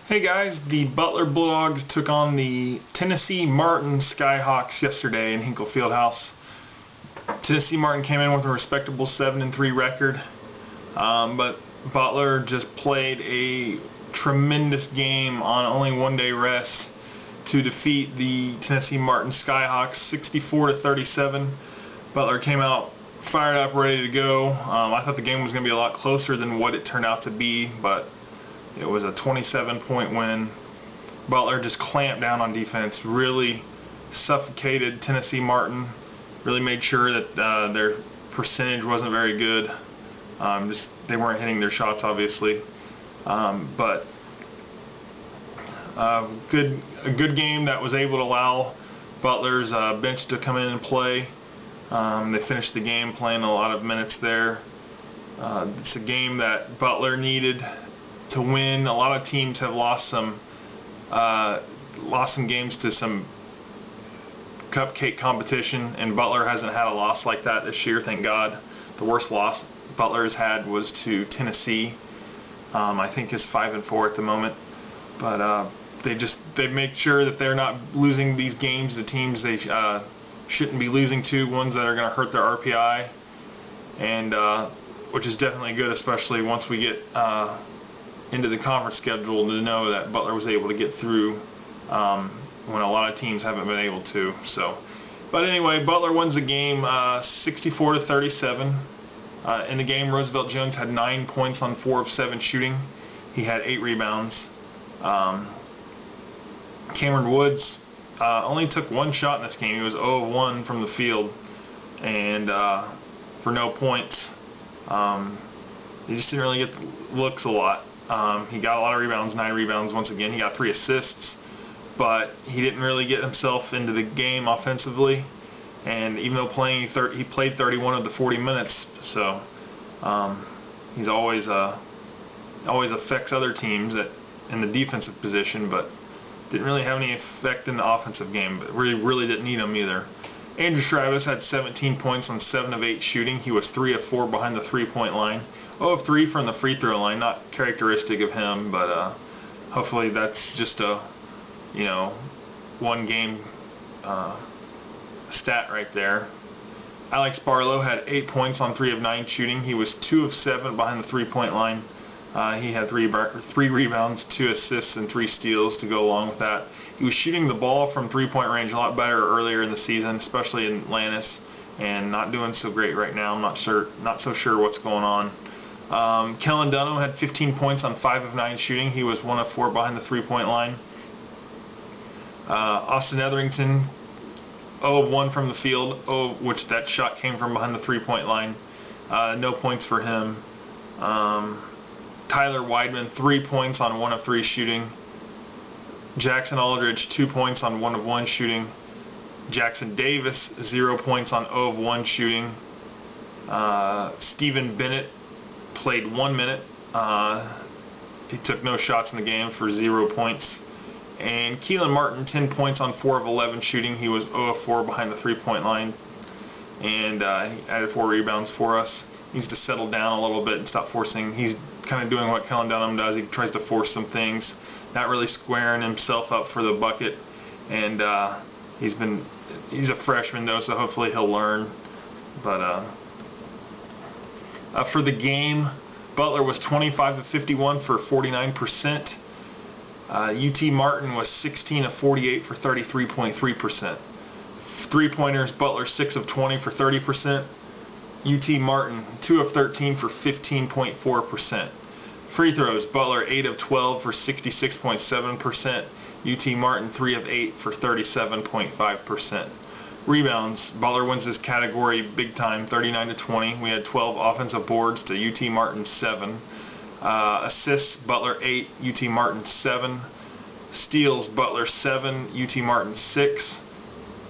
Hey guys, the Butler Bulldogs took on the Tennessee-Martin Skyhawks yesterday in Hinkle Fieldhouse. Tennessee-Martin came in with a respectable 7-3 record, but Butler just played a tremendous game on only one-day rest to defeat the Tennessee-Martin Skyhawks 64-37. Butler came out fired up, ready to go. I thought the game was going to be a lot closer than what it turned out to be, but it was a 27-point win. Butler just clamped down on defense, really suffocated Tennessee-Martin, really made sure that their percentage wasn't very good. They weren't hitting their shots, obviously, but a good game that was able to allow Butler's bench to come in and play. They finished the game playing a lot of minutes there. It's a game that Butler needed to win. A lot of teams have lost some games to some cupcake competition, and Butler hasn't had a loss like that this year, thank God. The worst loss Butler has had was to Tennessee. I think it's 5-4 at the moment, but they make sure that they're not losing these games to teams they shouldn't be losing to, ones that are going to hurt their RPI, and which is definitely good, especially once we get into the conference schedule, to know that Butler was able to get through when a lot of teams haven't been able to. But anyway, Butler wins the game 64-37. In the game, Roosevelt Jones had 9 points on 4 of 7 shooting. He had 8 rebounds. Cameron Woods only took 1 shot in this game. He was 0 of 1 from the field, and for no points. He just didn't really get the looks a lot. He got a lot of rebounds, 9 rebounds once again. He got 3 assists, but he didn't really get himself into the game offensively. And even though he played 31 of the 40 minutes, so he's always affects other teams in the defensive position, but didn't really have any effect in the offensive game. But really didn't need him either. Andrew Shrivis had 17 points on 7 of 8 shooting. He was 3 of 4 behind the 3-point line. 0 of 3 from the free throw line. Not characteristic of him, but hopefully that's just a one game stat right there. Alex Barlow had 8 points on 3 of 9 shooting. He was 2 of 7 behind the 3-point line. He had 3 rebounds, 2 assists, and 3 steals to go along with that. He was shooting the ball from 3-point range a lot better earlier in the season, especially in Lannis, and not doing so great right now. I'm not so sure what's going on. Kellen Dunham had 15 points on 5 of 9 shooting. He was 1 of 4 behind the 3-point line. Austin Etherington, 0 of 1 from the field, which that shot came from behind the 3-point line. No points for him. Tyler Weidman, 3 points on 1 of 3 shooting. Jackson Aldridge, 2 points on 1 of 1 shooting. Jackson Davis, 0 points on 0 of 1 shooting. Stephen Bennett played 1 minute. He took no shots in the game for 0 points. And Keelan Martin, 10 points on 4 of 11 shooting. He was 0 of 4 behind the 3-point line. And he added 4 rebounds for us. He needs to settle down a little bit and stop forcing. He's kind of doing what Kellen Dunham does. He tries to force some things, not really squaring himself up for the bucket. And he's a freshman though, so hopefully he'll learn. But for the game, Butler was 25 of 51 for 49%. UT Martin was 16 of 48 for 33.3%. 3-pointers, Butler 6 of 20 for 30%. UT Martin 2 of 13 for 15.4%. Free throws, Butler 8 of 12 for 66.7%. UT Martin 3 of 8 for 37.5%. Rebounds, Butler wins this category big time, 39-20. We had 12 offensive boards to UT Martin 7. Assists, Butler 8, UT Martin 7. Steals, Butler 7, UT Martin 6.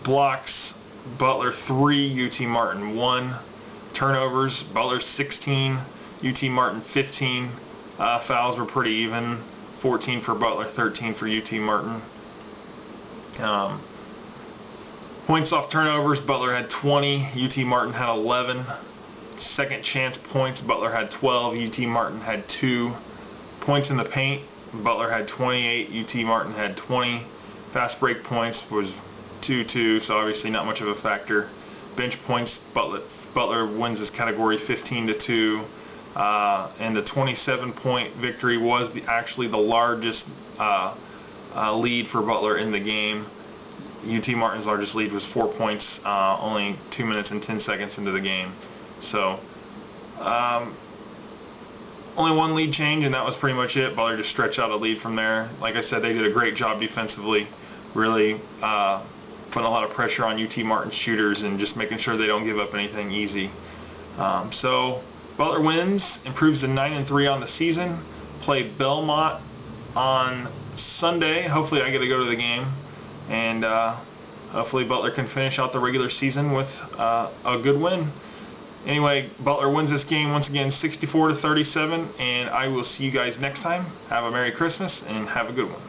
Blocks, Butler 3, UT Martin 1. Turnovers, Butler 16, UT Martin 15. Fouls were pretty even, 14 for Butler, 13 for UT Martin. Points off turnovers, Butler had 20, UT Martin had 11. Second chance points, Butler had 12, UT Martin had 2. Points in the paint, Butler had 28, UT Martin had 20. Fast break points was 2-2, so obviously not much of a factor. Bench points, Butler wins this category 15-2, and the 27-point victory was actually the largest lead for Butler in the game. UT Martin's largest lead was 4 points, only 2 minutes and 10 seconds into the game. So only one lead change, and that was pretty much it. Butler just stretched out a lead from there. Like I said, they did a great job defensively, really putting a lot of pressure on UT Martin's shooters and just making sure they don't give up anything easy. So Butler wins, improves to 9-3 on the season. Play Belmont on Sunday. Hopefully I get to go to the game, and hopefully Butler can finish out the regular season with a good win. Anyway, Butler wins this game once again 64-37, and I will see you guys next time. Have a Merry Christmas and have a good one.